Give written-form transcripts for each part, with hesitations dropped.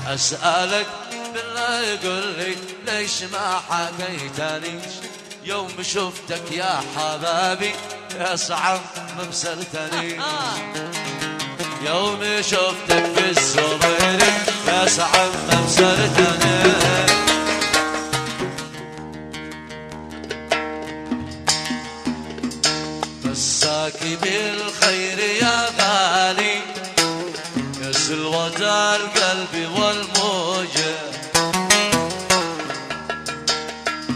أسألك بالله يقول لي ليش ما حكيتنيش يوم شفتك يا حبابي يا صعب مبسلتني يوم شفتك في الصغير يا صعب مبسلتني مساك بالخير يا غالي يا سلوة القلب والموجة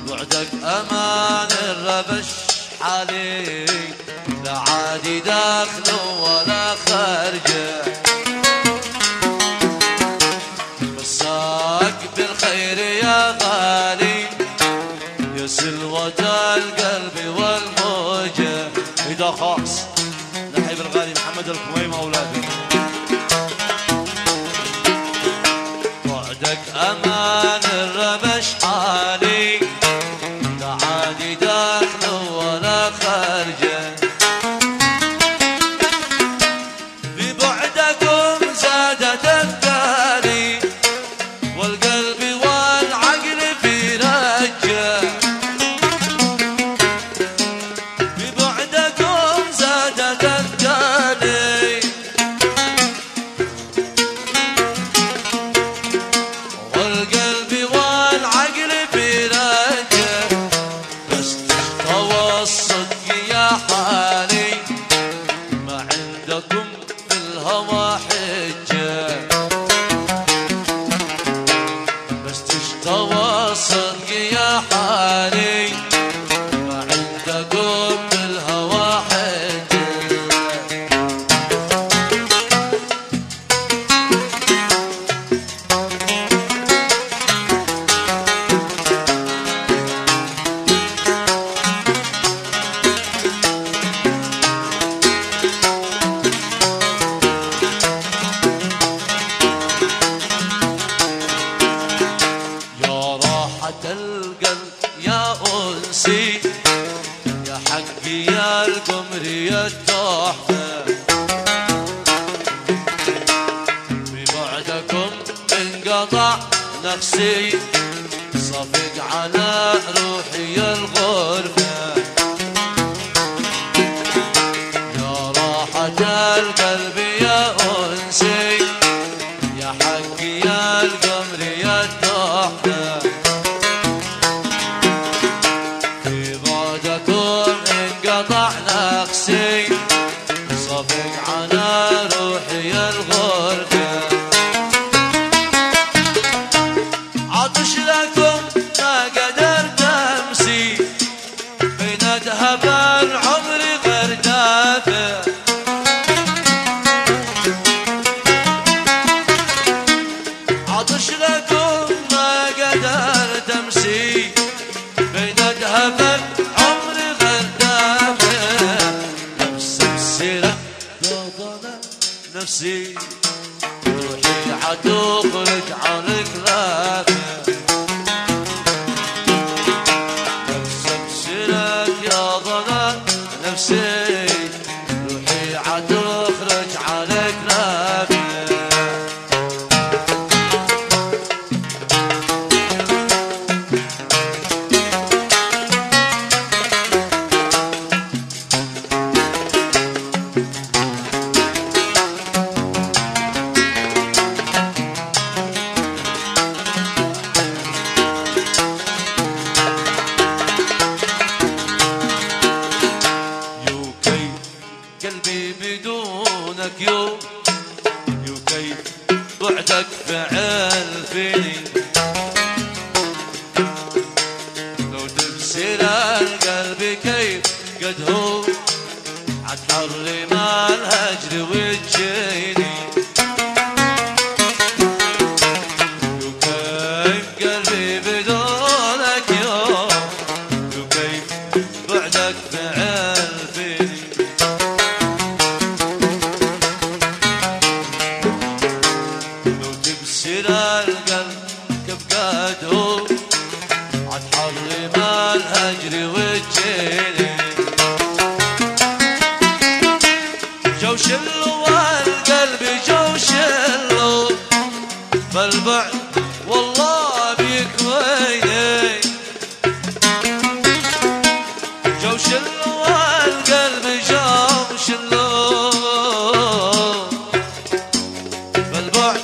بعدك أمان الربش حالي لا عادي داخل ولا خارجه مساك بالخير يا غالي يا سلوة القلب والموجة إذا خاص نحيب الغالي محمد الكويم أولاده بعدك أمان الربش حالي لا عادي داخل ولا خارجه ببعدكم زادت أفكاري والقلب والعقل في رجه ببعدكم زادت أفكاري والقلب والعقل في رجه بس توسط يا حالي ما عندكم في الهوى حجه بس تشتوى صدق يا حالي ما عندكم بالهوى حجة يا راحة القلب يا أنسي يا حقي يا القمر يا التحفة ببعدكم انقطع نفسي صفق على روحي الغربة يا راحة القلب يا أنسي يا حقي يا القمر يا التحفة في بعدكم انقطع نفسي صفق على روحي الغربة عطش لكم ما قدرت امسي بين اذهب العمر غردافه عطش لكم ما قدرت امسي بين اذهب العمر غردافه نفس السيره ضاضنا نفسي روحي عتخرج عن كلافه نفس السيره يا ضنا نفسي روحي عتخرج عن كلافه قلبي بدونك يوم كيف بعدك فعل فيني لو تبصر القلب كيف قد هو عتحرم الهجر وتجيني كيف قلبي بدونك يوم كيف بعدك فعل فيني سر القلب كيف قد هو عتحرم الهجر وتجيني جوش اللو والقلب جوش اللو فالبعد والله بيكويني جو شلو القلب جو شلو فالبعد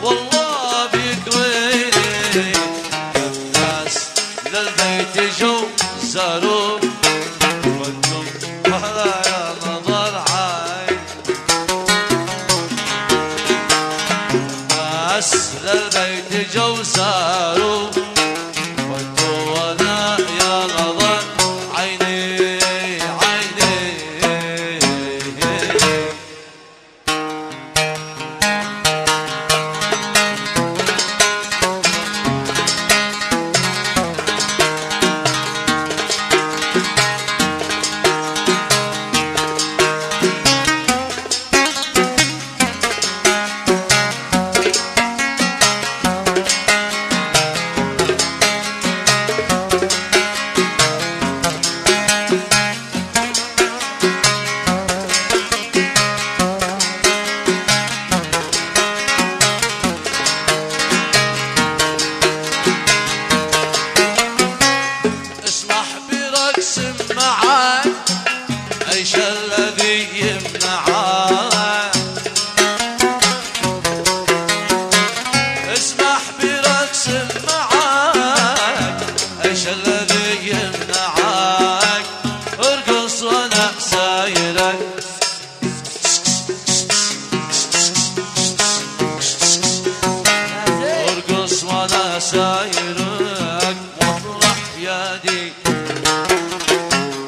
والله بيكويني الناس للبيت جو زاروا وانتم على نظر عين الناس للبيت جو زاروا وانتم وانا يا نظر عيني عيني ايش الذي يمنعك اسمح برقص معاك ايش الذي يمنعك ارقص وانا سايرك ارقص وانا سايرك واطرح يدي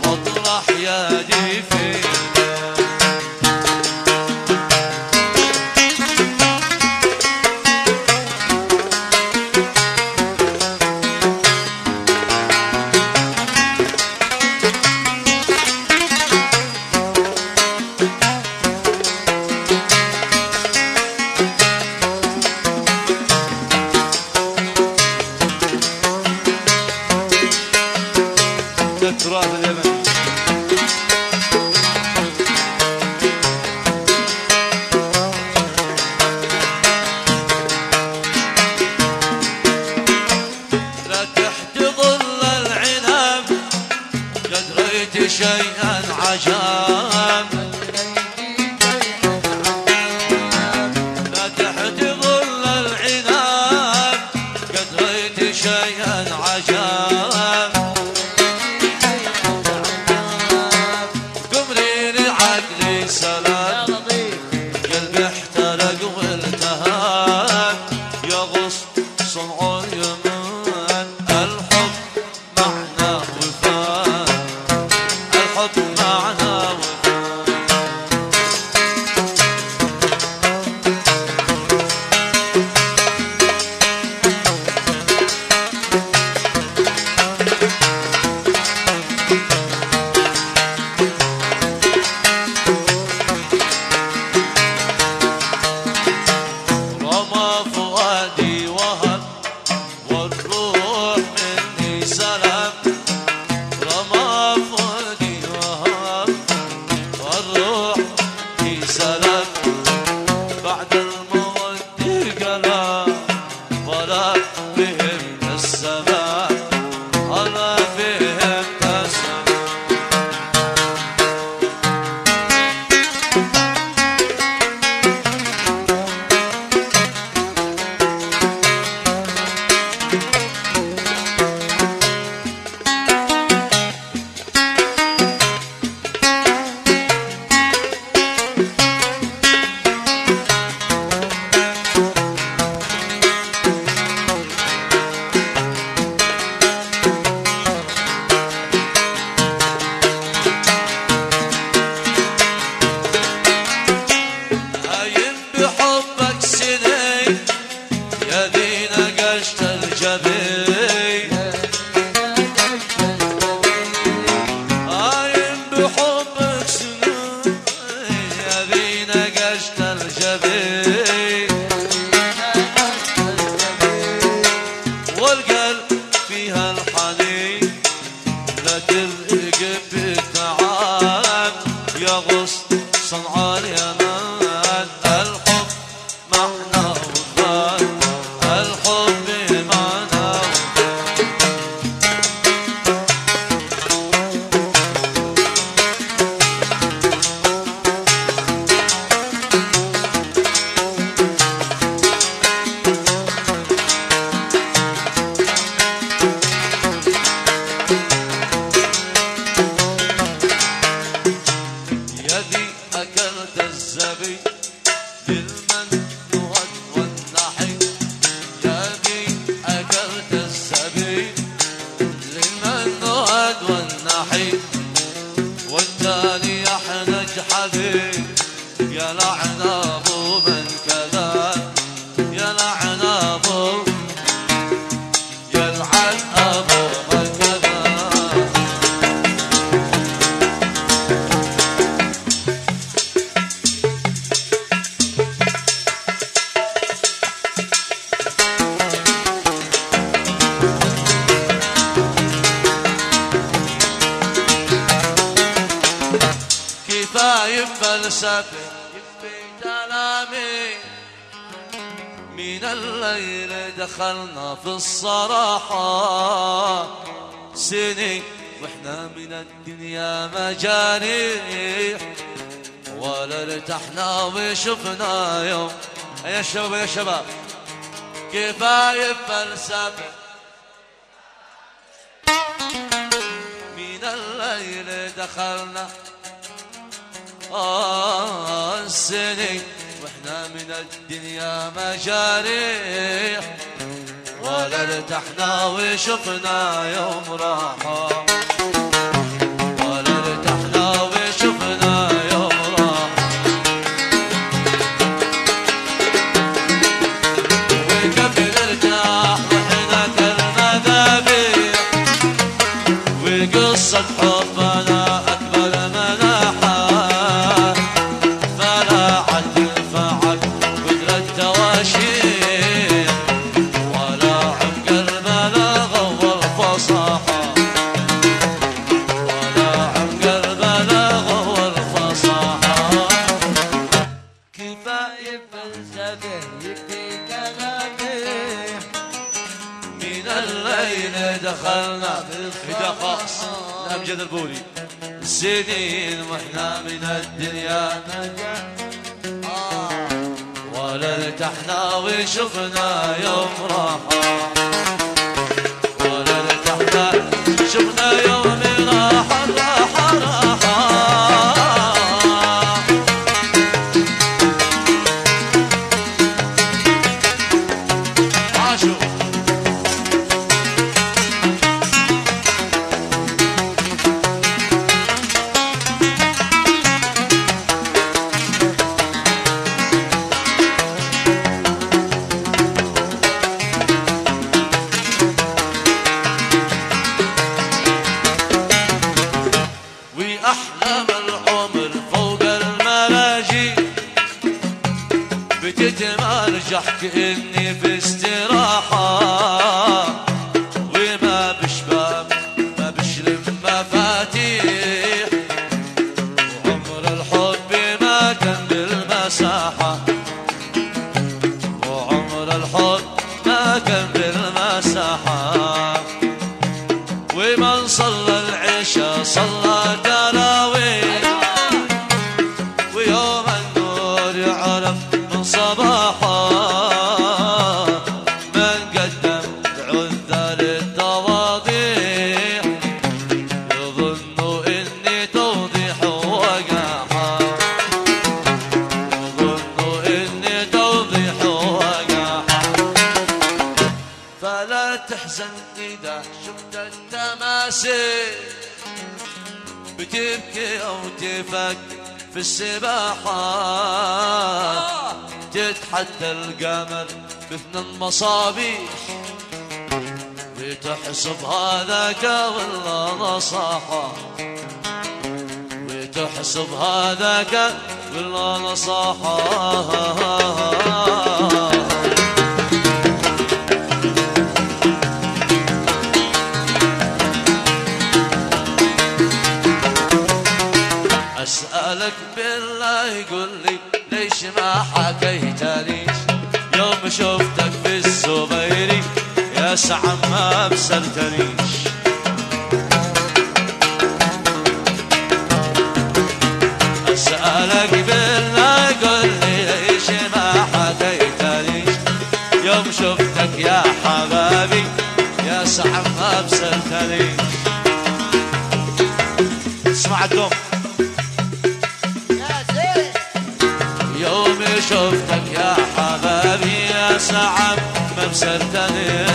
واطرح يدي فيك تراب اليمن لا تحت ظل العنب قد رأيت شيئا عجاب لا تحت ظل العنب قد رأيت شيئا عجاب عقلي سلام قلبي احترق والتهاب يغص صنع اليمن الحب معنا وفاء الحب معنا وفاء رمى فؤادي وهب ثاني يحنج حبيب يا لعن ابو من كذا يا لعن ابو يلعن ابو من كذا كفاية فلسفة يكفي كلامي من الليل دخلنا في الصراحة سنين واحنا من الدنيا مجانيح ولا ارتحنا وشفنا يوم. يا شباب يا شباب كفاية فلسفة من الليل دخلنا السنين واحنا من الدنيا مجاريح ولا ارتحنا وشفنا يوم راحة ولا ارتحنا وشفنا يوم راحة وقبل ارتاح واحنا كالمذابيح وقصة حبنا أكبر مناحة دخلنا في دقائق أمجد البوري سنين واحنا من الدنيا ولا ارتحنا وشفنا يوم راحة ولا ارتحنا شفنا يوم راحة راحة راحة عاشوا أحلام العمر فوق الملاجئ بتتمرجح كأني في استراحة وما بشباب ما بشلم مفاتيح وعمر الحب ما كان بالمساحة وعمر الحب ما كان بالمساحة ومن صلى العشاء صلى تراويح ويوم النور يعرف من صباحه من قدم عذر التواضيح يظن اني توضيح وقاحه يظن اني توضيح وقاحه فلا تحزن اذا شفت التماثيل بتبكي أو تفكر في السباحة تتحدى القمر بفن المصابيح وتحسب هذاك ولا نصاحة وتحسب هذاك ولا نصاحة أسألك بالله قل لي ليش ما حكيتليش يوم شفتك في الزبيري يا سعم ما بسلتنيش أسألك بالله قل لي ليش ما حكيتليش يوم شفتك يا حبابي يا سعم ما بسلتنيش. اسمع الدوم يوم شفتك يا حبابي يا سعم ما بسلتني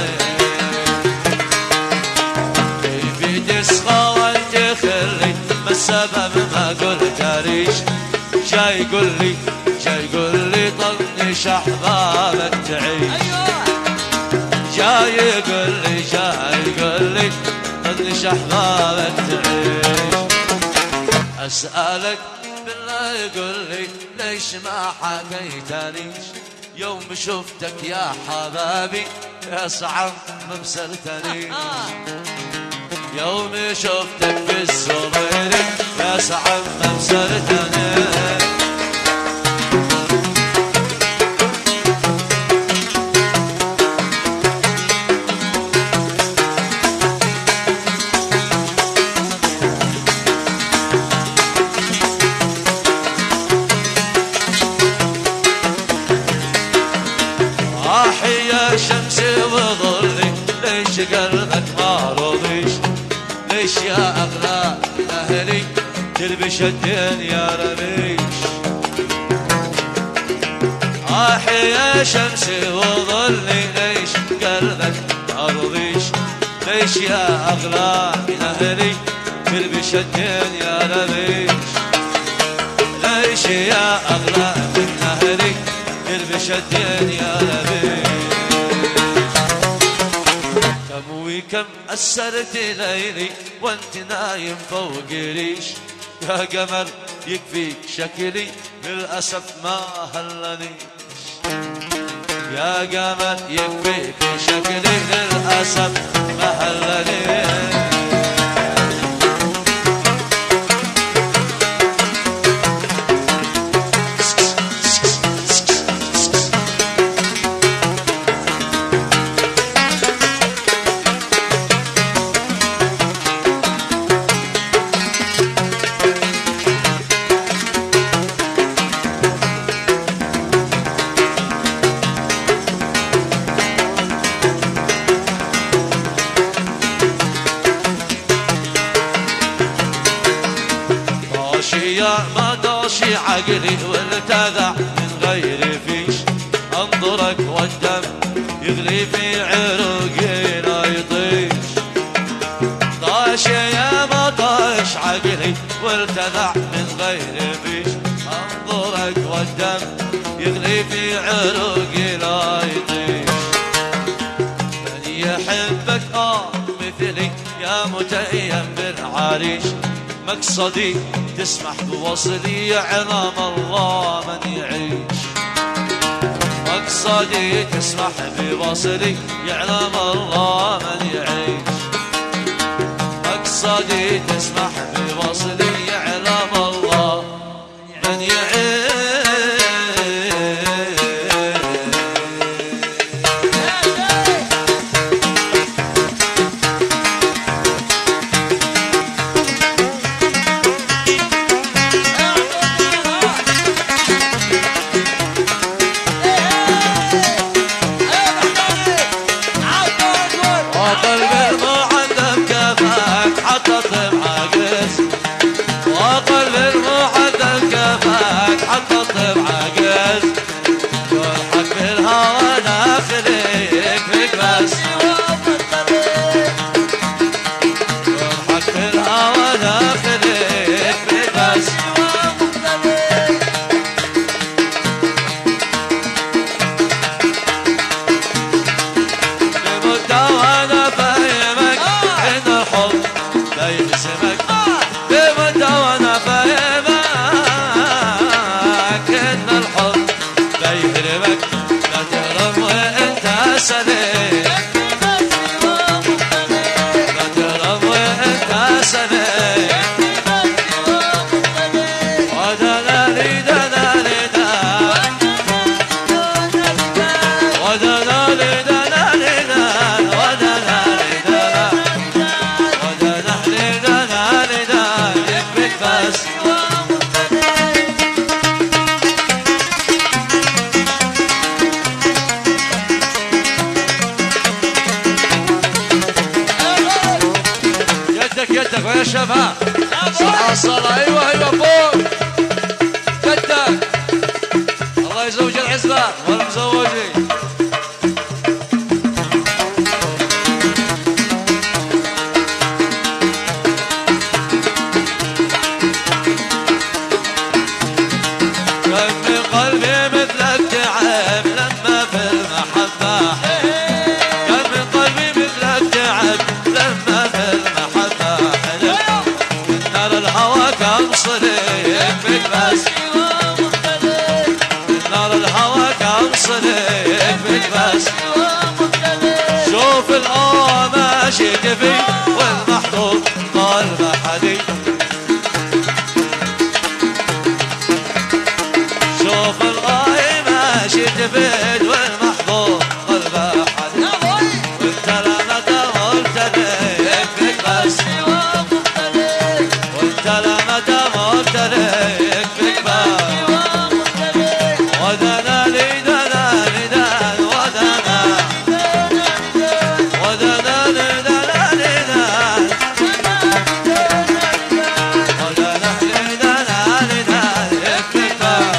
كيف تسخى وانت خلي ما والسبب ما قلت ريش. جاي يقول لي طنش احبابك تعيش. جاي يقول لي طنش احبابك تعيش. اسألك بالله يقول لي ليش ما حكيتنيش يوم شفتك يا حبابي يا صعب ما بسرتنيش. يوم شفتك في الصغير يا صعب ما بسرتنيش. يا شمسي وظلي ليش قلبك ما رضيش. ليش يا أغلى أهلي تلبش الدنيا رميش. يا شمسي وظلي ليش قلبك ما رضيش. ليش يا أغلى أهلي تلبش الدنيا رميش. ليش يا أغلى أهلي تلبش الدنيا رميش. كم أسرت ليلي وانت نايم فوق ريش. يا قمر يكفيك شكلي للأسف ما هلنيش. يا قمر يكفيك شكلي للأسف ما هلنيش. ما داشي عقلي والتذع من غير فيش. انظرك والدم يغلي في عروقي لا يطيش. طاش يا ما طاش عقلي والتذع من غير فيش. انظرك والدم يغلي في عروقي لا يطيش. من يحبك مثلي يا متيم بالعريش. مقصدي تسمح بوصلي يعلم الله من يعيش. مقصدي تسمح بوصلي يعلم الله من يعيش. مقصدي تسمح بوصلي يعلم الله من يعيش. يدك ويا شباب صح الصلاة. ايوه ايوه فوق يدك. الله يزوج العزبة والمزوجين. كوصلي يكفيك بس نار الهوى كوصلي يكفيك بس شوف الآه ماشي كفي والمحظوظ قلب حديد شوف الآه ماشي كفي والمحظوظ قلب حديد وانت لما تمرت لي يكفيك بس وانت لما تمرت لي يكفيك بس ودنا لي دنا لي دنا ودنا ودنا لي دنا لي دنا ودنا لي دنا لي دنا يكفيك بس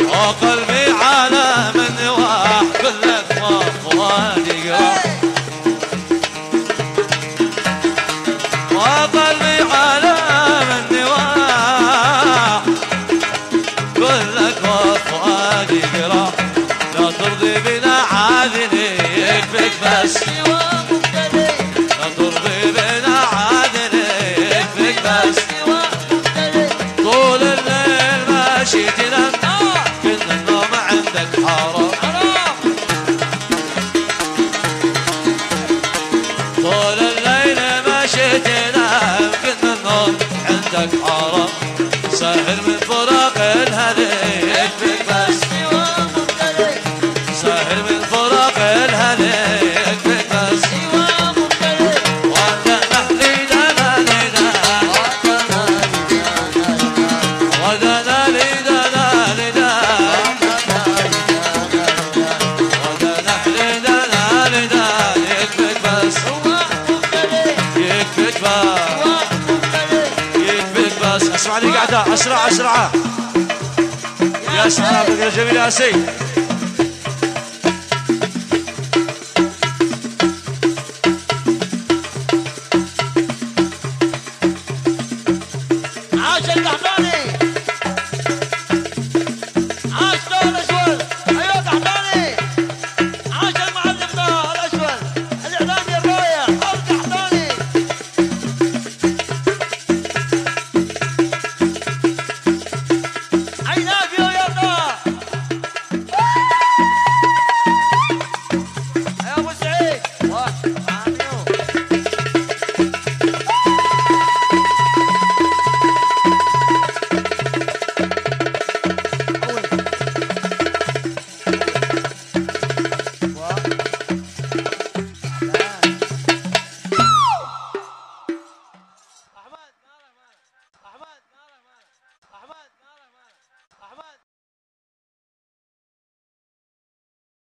وقلبي على من نواح كلك وفؤادي قراح وقلبي على من نواح كلك وفؤادي قراح لا ترضي بنا عادلي يكفيك بس لا ترضي بنا عادلي يكفيك بس طول الليل ماشي تنام كل النوم عندك حرام طول الليل ماشي تنام كل النوم عندك حرام ساهر من فراق الهدي يكفيك بس ساهر من فراق الهدي يكفيك بس ودنا لي دنا لي دنا ودنا لي دنا لي دنا ودنا لي دنا لي دنا يكفيك بس يكفيك بس يكفيك بس اسمع لي قاعدة اسرع اسرع يا سلام يا جميل يا سيد